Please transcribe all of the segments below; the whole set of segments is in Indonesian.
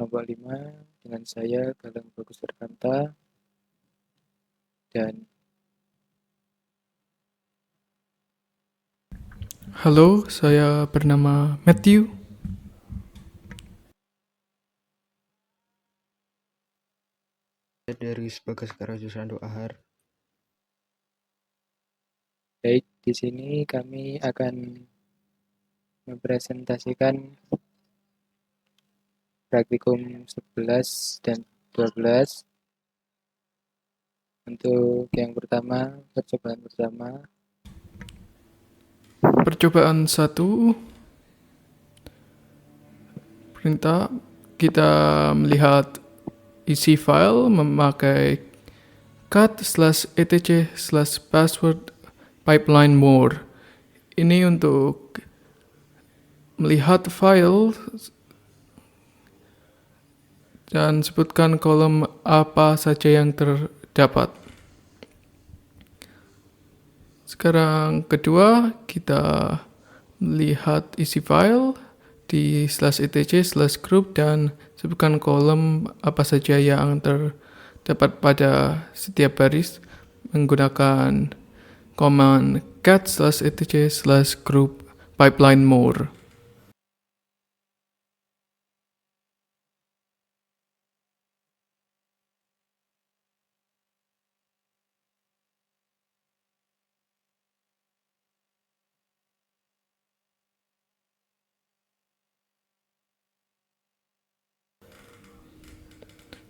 kelompok 5 dengan saya Galang Bagus Erkanta dan Halo, saya bernama Matthew. Dari Bagas Karajusando Ahar. baik di sini kami akan mempresentasikan praktikum 11 dan 12. Untuk yang pertama, percobaan pertama. Percobaan 1, perintah kita melihat isi file memakai cat/etc/password pipeline more. Ini untuk melihat file dan sebutkan kolom apa saja yang terdapat. Sekarang kedua, kita melihat isi file di /etc/group dan sebutkan kolom apa saja yang terdapat pada setiap baris menggunakan command cat/etc/group pipeline more.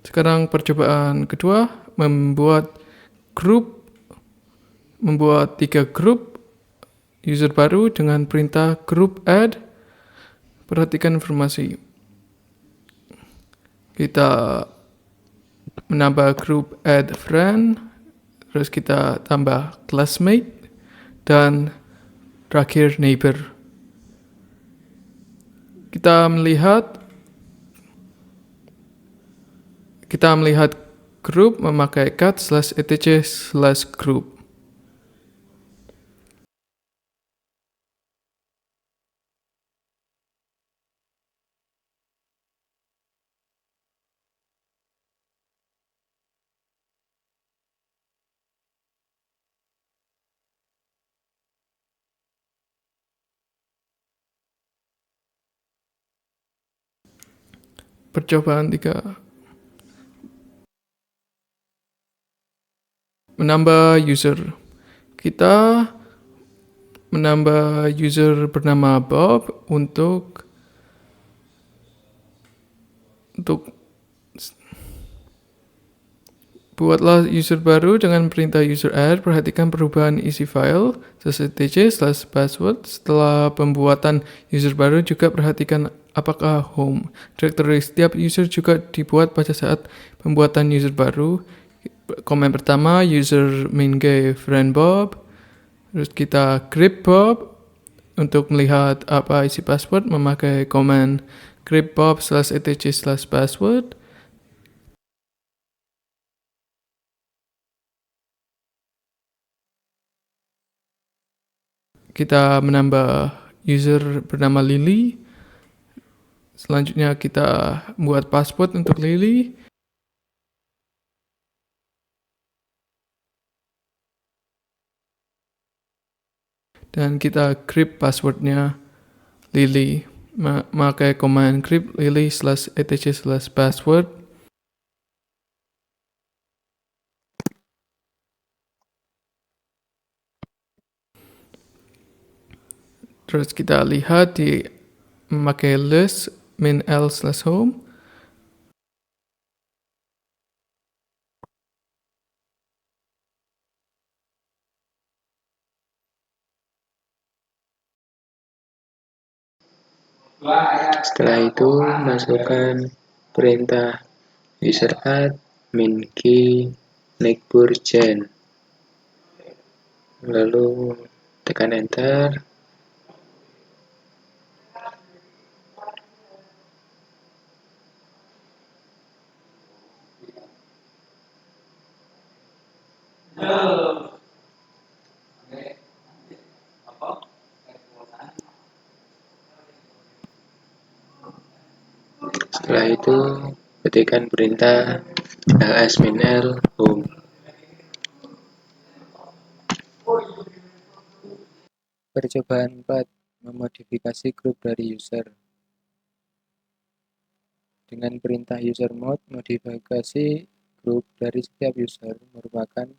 Sekarang percobaan kedua, membuat 3 grup user baru dengan perintah group add. Perhatikan informasi. Kita menambah grup add friend, terus kita tambah classmate, dan terakhir neighbor. Kita melihat grup memakai cat/etc/group. Percobaan 3. Menambah user. Kita menambah user bernama Bob untuk buatlah user baru dengan perintah user add. Perhatikan perubahan isi file /etc/password. Setelah pembuatan user baru juga perhatikan apakah home directory setiap user juga dibuat pada saat pembuatan user baru. Komen pertama, user main friend Bob. Terus kita grep Bob untuk melihat apa isi password memakai komen grep Bob/etc/password. Kita menambah user bernama Lily. Selanjutnya kita buat password untuk Lily. Dan kita crypt passwordnya Lily. Memakai command crypt lily/etc/password. Terus kita lihat di memakai list min l/home. Setelah itu masukkan perintah user add min key neighbor gen, lalu tekan enter. Setelah itu, ketikkan perintah ls-l home. Percobaan 4. Memodifikasi grup dari user. Dengan perintah usermod, modifikasi grup dari setiap user merupakan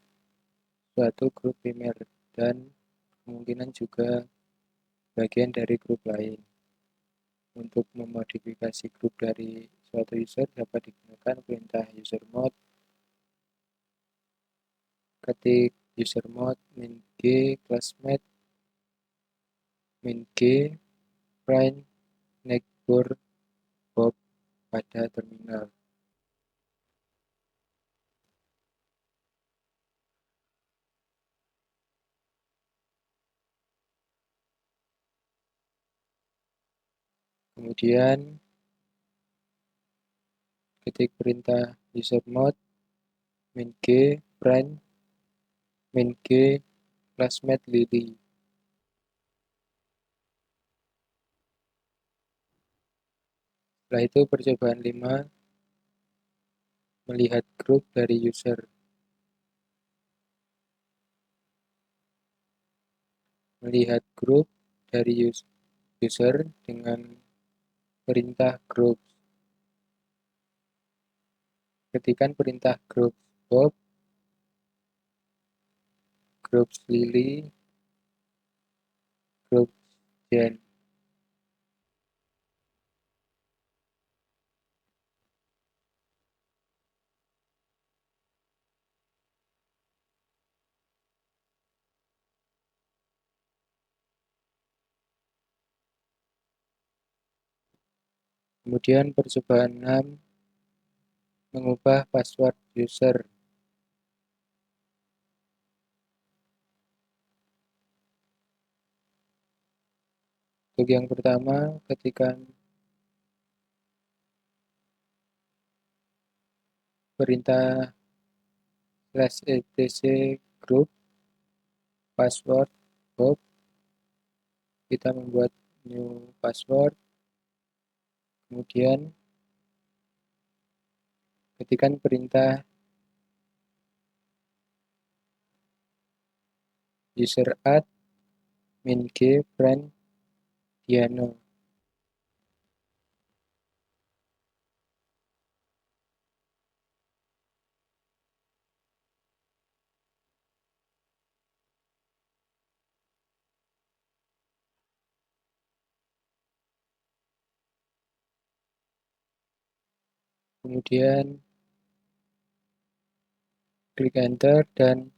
suatu grup primer dan kemungkinan juga bagian dari grup lain. Untuk memodifikasi grup dari suatu user dapat digunakan perintah usermod. Ketik usermod min-g classmate min-g print neighbor Bob pada terminal. Kemudian ketik perintah usermod min-g print min-g classmate Lily. Setelah itu percobaan 5, melihat grup dari user. Melihat grup dari user dengan perintah groups. Ketikkan perintah groups Bob, groups Lily, groups Jen. Kemudian percobaan 6, mengubah password user. Untuk yang pertama, ketikkan perintah /etc group password Bob. Kita membuat new password. Kemudian ketikkan perintah user add min-g friend Diano. Kemudian klik enter dan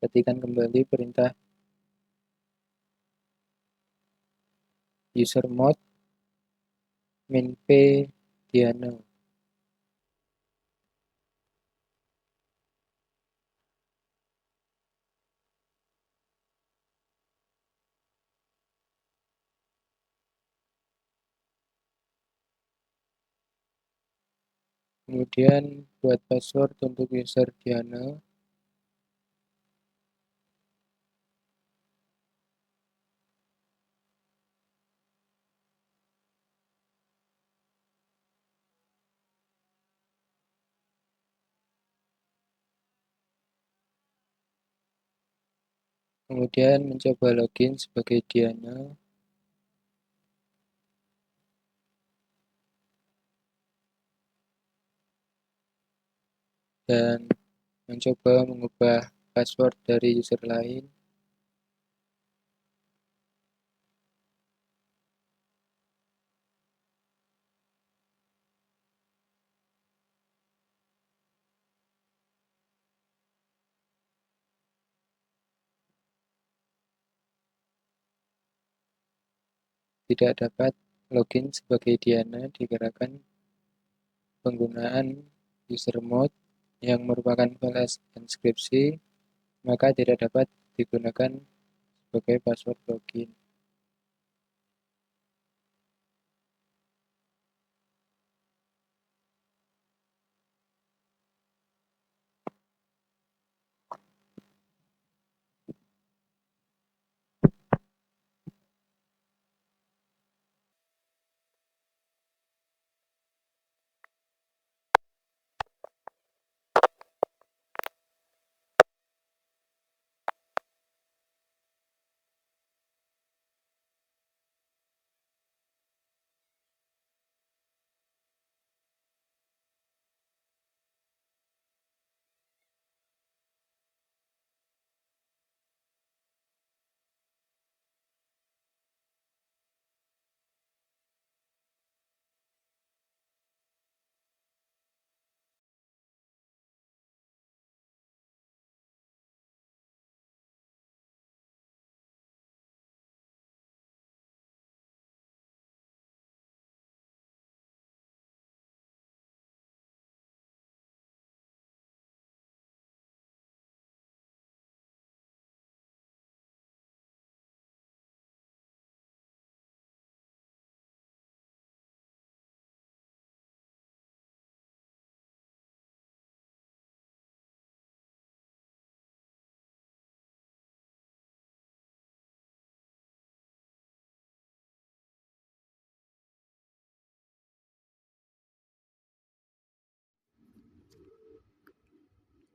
ketikkan kembali perintah usermod min-p Diano. Kemudian buat password untuk user Diano. Kemudian mencoba login sebagai Diana. Dan mencoba mengubah password dari user lain. Tidak dapat login sebagai Diana dikarenakan penggunaan usermod yang merupakan file enskripsi, maka tidak dapat digunakan sebagai password login.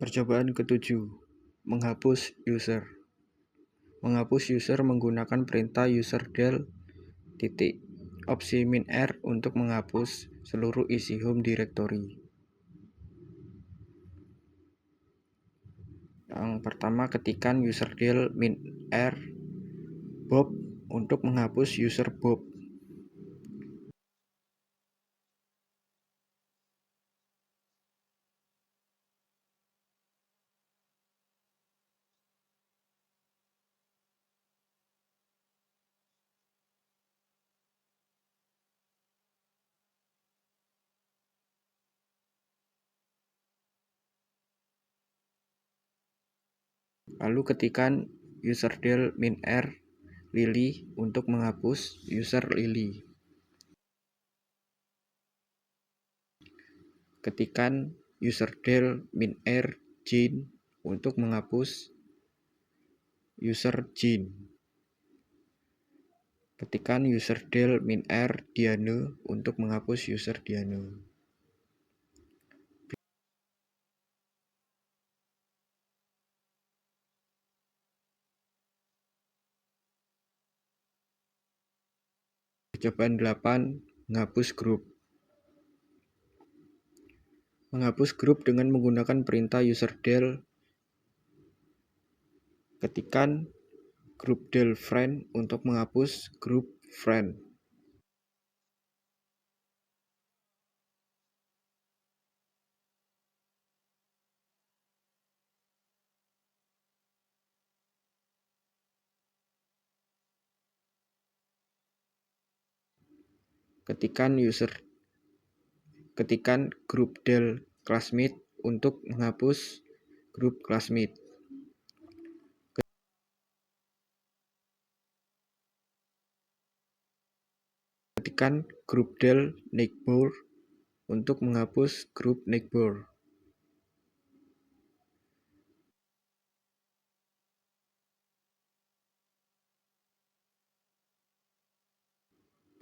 Percobaan ke-7. Menghapus user. Menghapus user menggunakan perintah userdel titik. Opsi -r untuk menghapus seluruh isi home directory. Yang pertama, ketikkan userdel -r bob untuk menghapus user bob. Lalu ketikkan userdel -r lily untuk menghapus user lily. Ketikkan userdel -r Jane untuk menghapus user Jane. Ketikkan userdel -r Diane untuk menghapus user Diane. Percobaan 8. Menghapus grup. Menghapus grup dengan menggunakan perintah userdel. Ketikkan groupdel friend untuk menghapus grup friend. Ketikkan groupdel classmate untuk menghapus grup classmate. Ketikkan groupdel neighbor untuk menghapus grup neighbor.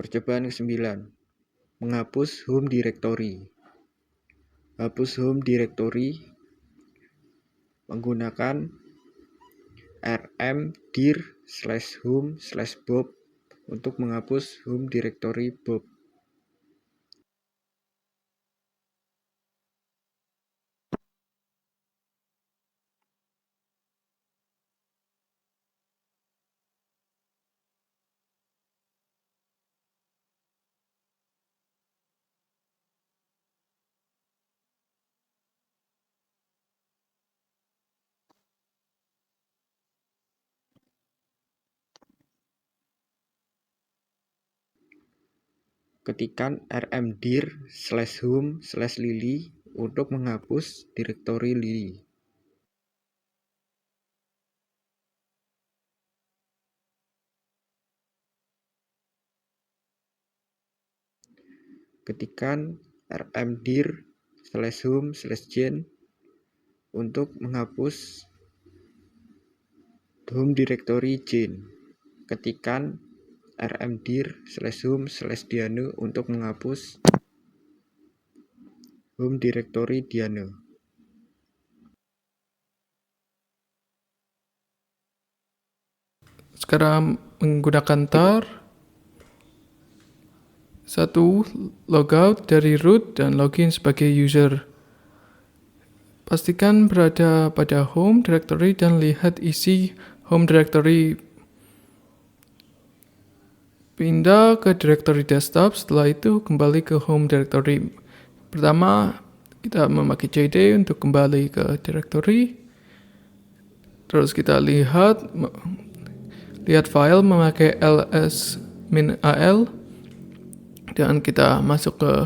Percobaan ke-9. Menghapus home directory. Hapus home directory menggunakan rm-dir/home/bob untuk menghapus home directory bob. Ketikkan rmdir/home/lily untuk menghapus direktori lily. Ketikkan rmdir/home/jane untuk menghapus home directory Jane. Ketikkan rmdir/home/diane untuk menghapus home directory Diane. Sekarang menggunakan tar. 1. Logout dari root dan login sebagai user. Pastikan berada pada home directory dan lihat isi home directory. Pindah ke directory desktop, setelah itu kembali ke home directory. Pertama, kita memakai cd untuk kembali ke directory. Terus kita lihat file memakai ls-al. Dan kita masuk ke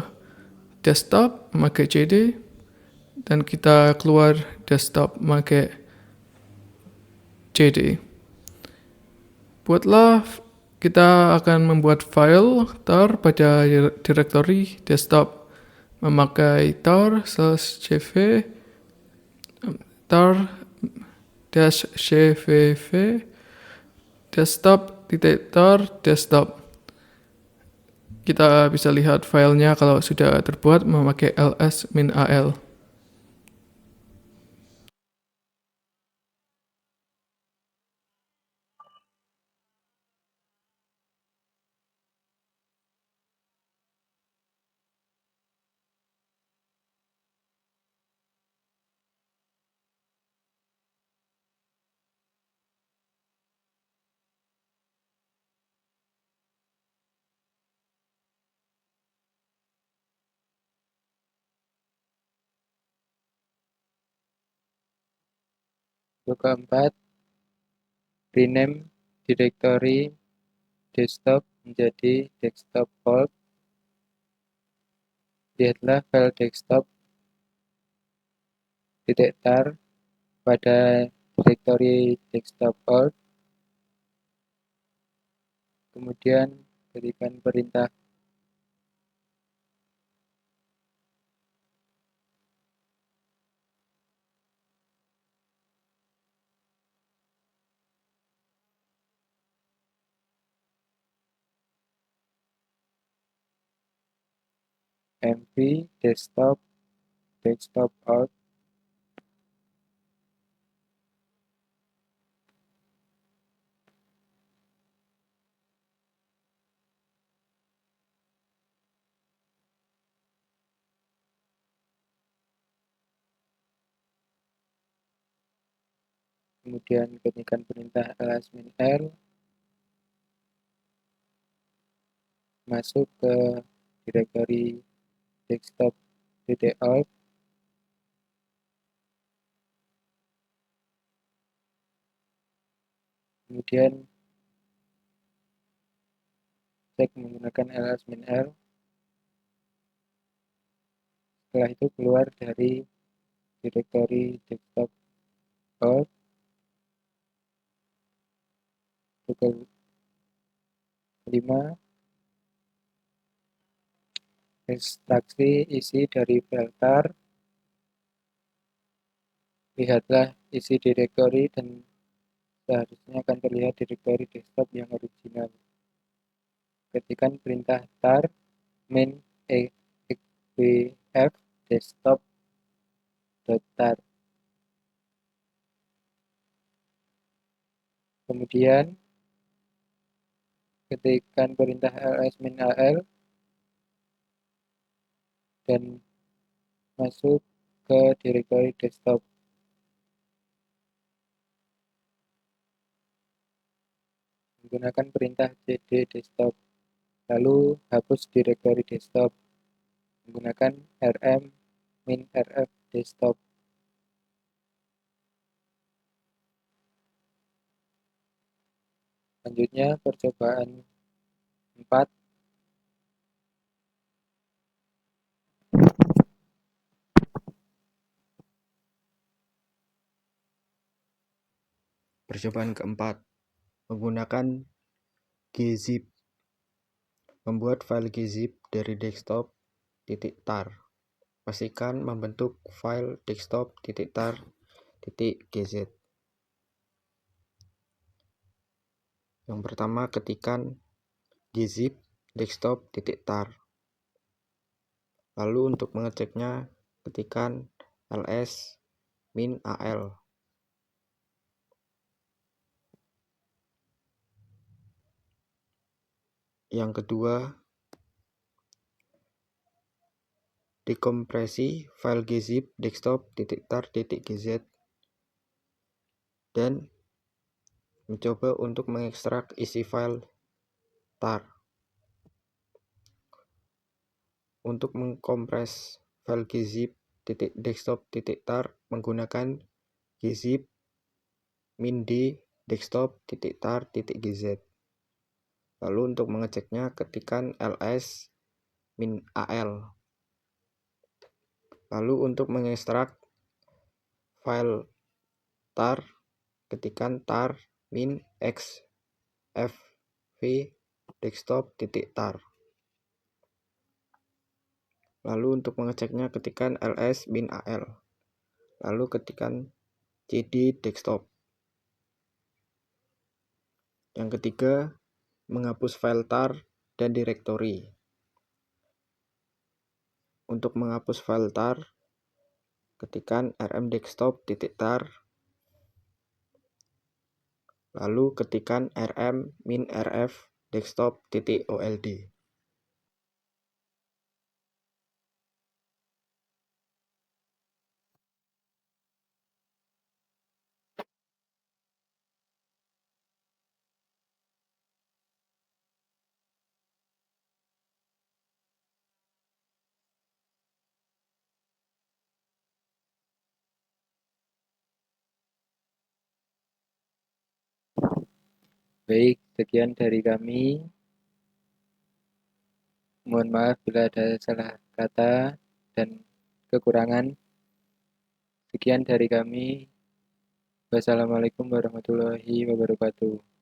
desktop memakai cd. Dan kita keluar desktop memakai cd. Kita akan membuat file tar pada directory desktop memakai tar/cv tar-cvv desktop.tar desktop. Kita bisa lihat filenya kalau sudah terbuat memakai ls-al. Untuk keempat, rename directory desktop menjadi desktop alt. Lihatlah file desktop.tar pada directory desktop alt. Kemudian berikan perintah mv desktop alt. Kemudian ketikkan perintah ls-r, masuk ke directory desktop.alt. Kemudian cek menggunakan ls-r. Setelah itu keluar dari directory desktop alt. Untuk kelima, ekstraksi isi dari file tar. Lihatlah isi directory dan seharusnya akan terlihat directory desktop yang original. Ketikkan perintah tar min exbf desktop.tar. Kemudian ketikkan perintah ls-al dan masuk ke directory desktop. Menggunakan perintah cd desktop. Lalu hapus directory desktop menggunakan rm-rf desktop. Selanjutnya percobaan 4. Percobaan keempat, menggunakan gzip. Membuat file gzip dari desktop.tar. Pastikan membentuk file desktop.tar.gz. Yang pertama, ketikkan gzip desktop.tar. Lalu untuk mengeceknya, ketikkan ls-al. Yang kedua, dekompresi file gzip desktop.tar.gz dan mencoba untuk mengekstrak isi file tar. Untuk mengkompres file gzip desktop.tar menggunakan gzip min d desktop.tar.gz. Lalu untuk mengeceknya, ketikkan ls-al. Lalu untuk mengekstrak file tar, ketikkan tar min xfv desktop.tar. Lalu untuk mengeceknya, ketikkan ls-al. Lalu ketikkan cd desktop. Yang ketiga, menghapus file tar dan directory. Untuk menghapus file tar, ketikkan rm-desktop.tar. Lalu ketikkan rm-rf desktop.old. Baik, sekian dari kami. Mohon maaf bila ada salah kata dan kekurangan. Sekian dari kami. Wassalamualaikum warahmatullahi wabarakatuh.